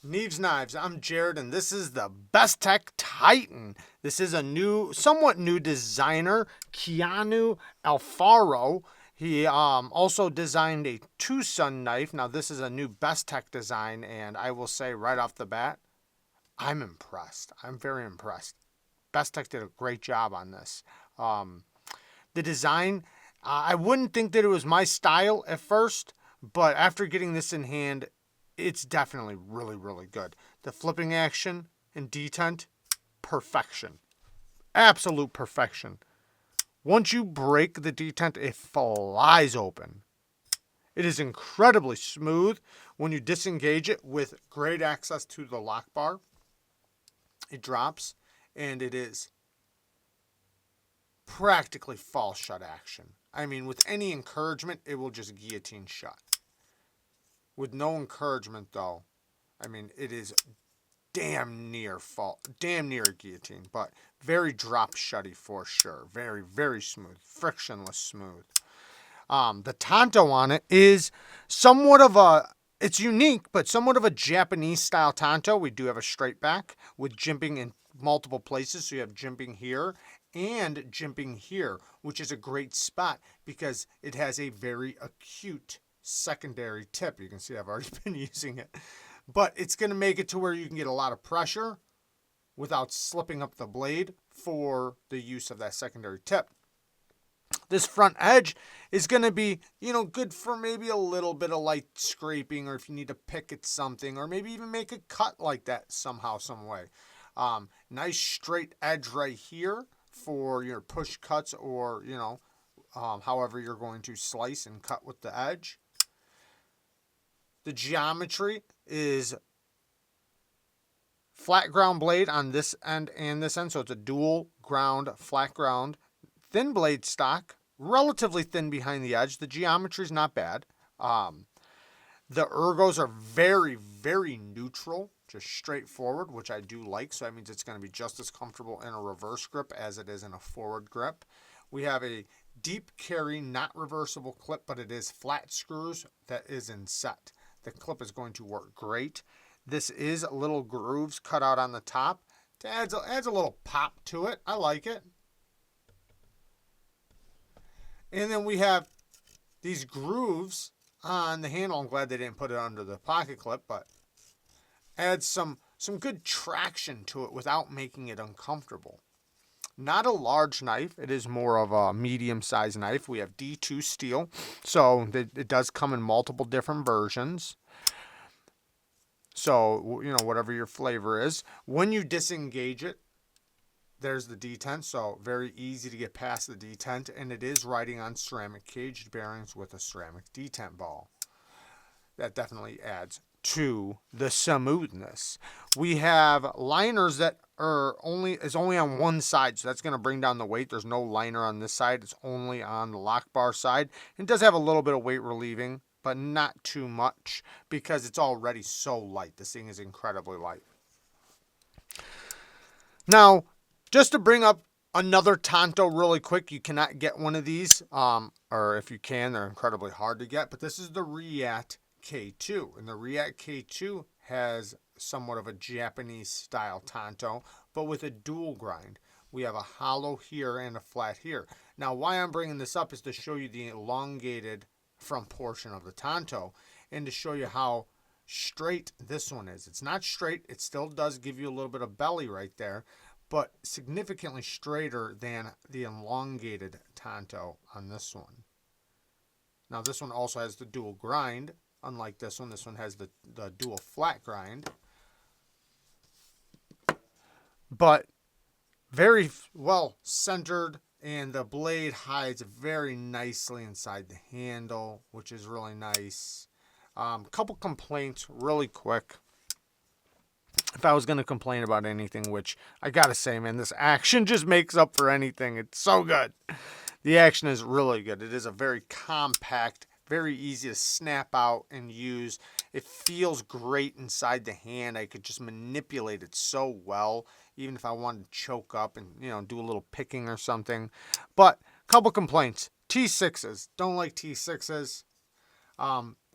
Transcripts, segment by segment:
Neeves Knives, I'm Jared, and this is the Bestech Titan. This is a somewhat new designer, Keanu Alfaro. He also designed a two-sun knife. Now, this is a new Bestech design, and I will say right off the bat, I'm impressed. I'm very impressed. Bestech did a great job on this. The design, I wouldn't think that it was my style at first, but after getting this in hand, it's definitely really, really good. The flipping action in Detent, perfection. Absolute perfection. Once you break the Detent, it flies open. It is incredibly smooth when you disengage it with great access to the lock bar. It drops, and it is practically fall shut action. I mean, with any encouragement, it will just guillotine shut. With no encouragement, though, I mean, it is damn near guillotine, but very drop shutty for sure. Very, very smooth, frictionless smooth. The Tanto on it is it's unique, but somewhat of a Japanese style Tanto. We do have a straight back with jimping in multiple places. So you have jimping here and jimping here, which is a great spot because it has a very acute secondary tip. You can see I've already been using it, but it's going to make it to where you can get a lot of pressure without slipping up the blade for the use of that secondary tip. This front edge is going to be, good for maybe a little bit of light scraping, or if you need to pick at something, or maybe even make a cut like that somehow, some way. Nice straight edge right here for your push cuts, or, however you're going to slice and cut with the edge. The geometry is flat ground blade on this end and this end, so it's a dual ground, flat ground. Thin blade stock, relatively thin behind the edge. The geometry is not bad. The Ergos are very, very neutral, just straightforward, which I do like. So that means it's going to be just as comfortable in a reverse grip as it is in a forward grip. We have a deep carry, not reversible clip, but it is flat screws that is in set. The clip is going to work great. This is little grooves cut out on the top. It adds a little pop to it. I like it. And then we have these grooves on the handle. I'm glad they didn't put it under the pocket clip, but adds some good traction to it without making it uncomfortable. Not a large knife. It is more of a medium-sized knife. We have D2 steel, so it does come in multiple different versions. So, whatever your flavor is. When you disengage it, there's the detent, so very easy to get past the detent, and it is riding on ceramic caged bearings with a ceramic detent ball. That definitely adds to the smoothness. We have liners that only on one side, so that's going to bring down the weight. There's no liner on this side. It's only on the lock bar side. It does have a little bit of weight relieving, but not too much because it's already so light. This thing is incredibly light. Now, just to bring up another Tanto really quick, you cannot get one of these, or if you can, they're incredibly hard to get, but this is the React K2, and the React K2 has somewhat of a Japanese style Tanto, but with a dual grind. We have a hollow here and a flat here. Now, why I'm bringing this up is to show you the elongated front portion of the Tanto, and to show you how straight this one is. It's not straight. It still does give you a little bit of belly right there, but significantly straighter than the elongated Tanto on this one. Now, this one also has the dual grind. Unlike this one has the dual flat grind. But very well centered, and the blade hides very nicely inside the handle, which is really nice. Couple complaints really quick. If I was going to complain about anything, which I got to say, man, this action just makes up for anything. It's so good. The action is really good. It is a very compact, very easy to snap out and use. It feels great inside the hand. I could just manipulate it so well, even if I wanted to choke up and, do a little picking or something. But a couple complaints. T6s. Don't like T6s.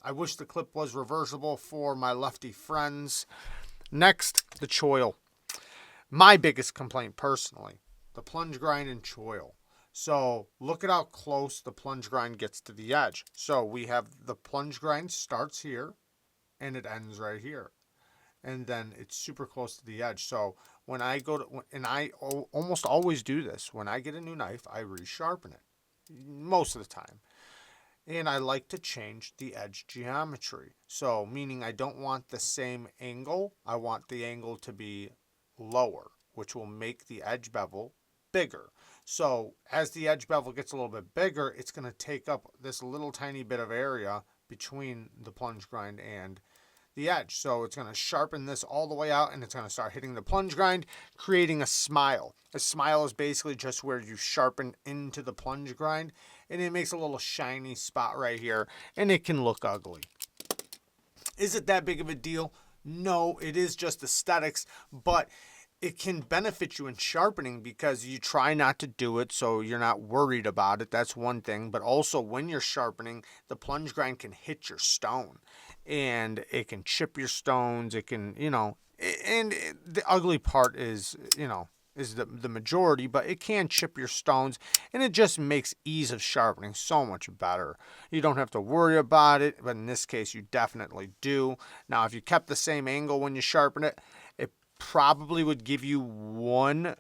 I wish the clip was reversible for my lefty friends. Next, the choil. My biggest complaint personally, the plunge grind and choil. So look at how close the plunge grind gets to the edge. So we have the plunge grind starts here and it ends right here. And then it's super close to the edge. So when I go to, and I almost always do this, when I get a new knife, I resharpen it most of the time. And I like to change the edge geometry. So meaning I don't want the same angle. I want the angle to be lower, which will make the edge bevel bigger. So as the edge bevel gets a little bit bigger, it's going to take up this little tiny bit of area between the plunge grind and the edge. So it's going to sharpen this all the way out, and it's going to start hitting the plunge grind, creating a smile. A smile is basically just where you sharpen into the plunge grind, and it makes a little shiny spot right here, and it can look ugly. Is it that big of a deal? No, it is just aesthetics, but it can benefit you in sharpening because you try not to do it so you're not worried about it. That's one thing. But also when you're sharpening, the plunge grind can hit your stone and it can chip your stones. It can, and the ugly part is, is the majority, but it can chip your stones, and it just makes ease of sharpening so much better. You don't have to worry about it, but in this case, you definitely do. Now, if you kept the same angle when you sharpen it, it probably would give you one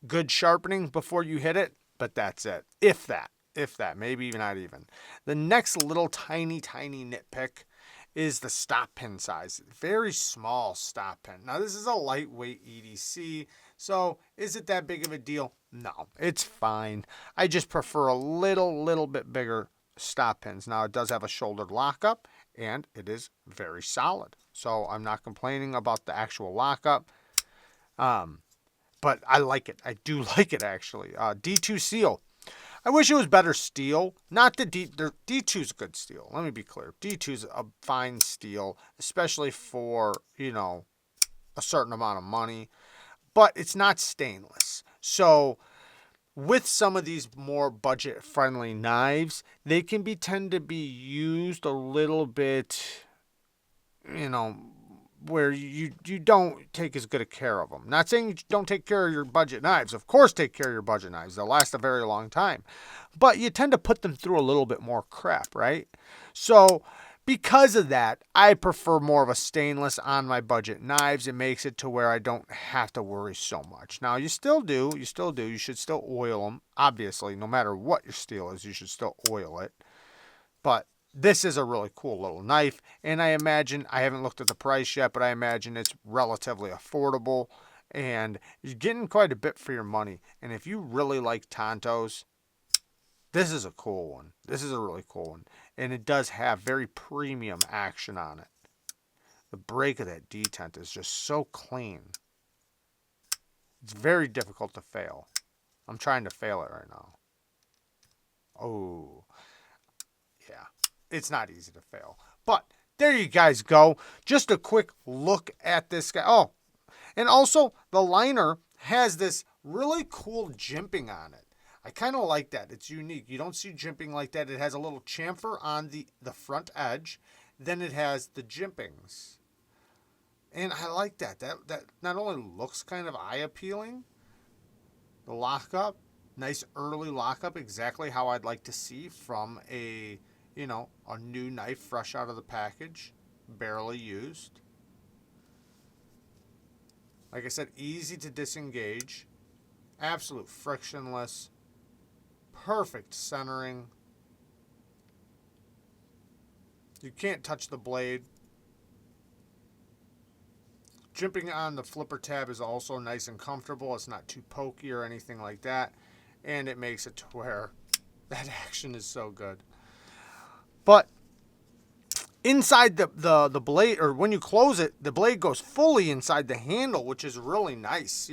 good sharpening before you hit it, but that's it. If that, maybe even not even. The next little tiny nitpick is the stop pin size. Very small stop pin. Now, this is a lightweight EDC, so is it that big of a deal? No, it's fine. I just prefer a little bit bigger stop pins. Now, it does have a shouldered lockup, and it is very solid. So I'm not complaining about the actual lockup. But I like it. I do like it, actually. D2 seal. I wish it was better steel. Not the D2 is good steel. Let me be clear. D2 is a fine steel, especially for, a certain amount of money. But it's not stainless. So with some of these more budget-friendly knives, they can tend to be used a little bit, where you don't take as good a care of them. Not saying you don't take care of your budget knives. Of course, take care of your budget knives. They'll last a very long time. But you tend to put them through a little bit more crap, right? So because of that, I prefer more of a stainless on my budget knives. It makes it to where I don't have to worry so much. Now, you still do. You should still oil them. Obviously, no matter what your steel is, you should still oil it. But this is a really cool little knife, and I imagine, I haven't looked at the price yet, but I imagine it's relatively affordable, and you're getting quite a bit for your money. And if you really like Tantos, this is a cool one. This is a really cool one, and it does have very premium action on it. The break of that detent is just so clean. It's very difficult to fail. I'm trying to fail it right now. Oh, yeah. It's not easy to fail. But there you guys go. Just a quick look at this guy. Oh, and also the liner has this really cool jimping on it. I kind of like that. It's unique. You don't see jimping like that. It has a little chamfer on the front edge. Then it has the jimpings. And I like that. That not only looks kind of eye-appealing, the lockup, nice early lockup, exactly how I'd like to see from a new knife fresh out of the package, barely used. Like I said, easy to disengage, absolute frictionless, perfect centering. You can't touch the blade. Jimping on the flipper tab is also nice and comfortable. It's not too pokey or anything like that. And it makes it to where that action is so good. But inside the blade, or when you close it, the blade goes fully inside the handle, which is really nice,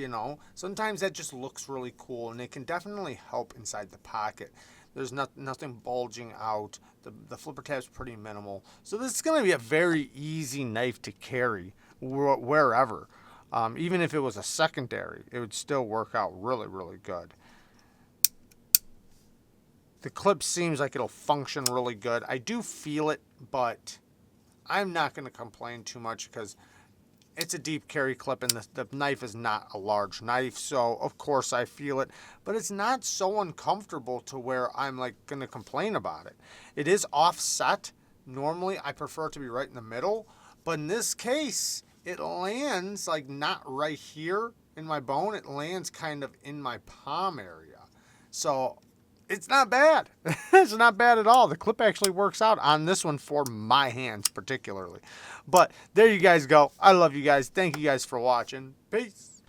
Sometimes that just looks really cool, and it can definitely help inside the pocket. There's nothing bulging out. The flipper tab's pretty minimal. So this is going to be a very easy knife to carry wherever. Even if it was a secondary, it would still work out really, really good. The clip seems like it'll function really good. I do feel it, but I'm not going to complain too much because it's a deep carry clip and the knife is not a large knife. So, of course, I feel it. But it's not so uncomfortable to where I'm like going to complain about it. It is offset. Normally, I prefer it to be right in the middle. But in this case, it lands like not right here in my bone. It lands kind of in my palm area. So it's not bad. It's not bad at all. The clip actually works out on this one for my hands particularly. But there you guys go. I love you guys. Thank you guys for watching. Peace.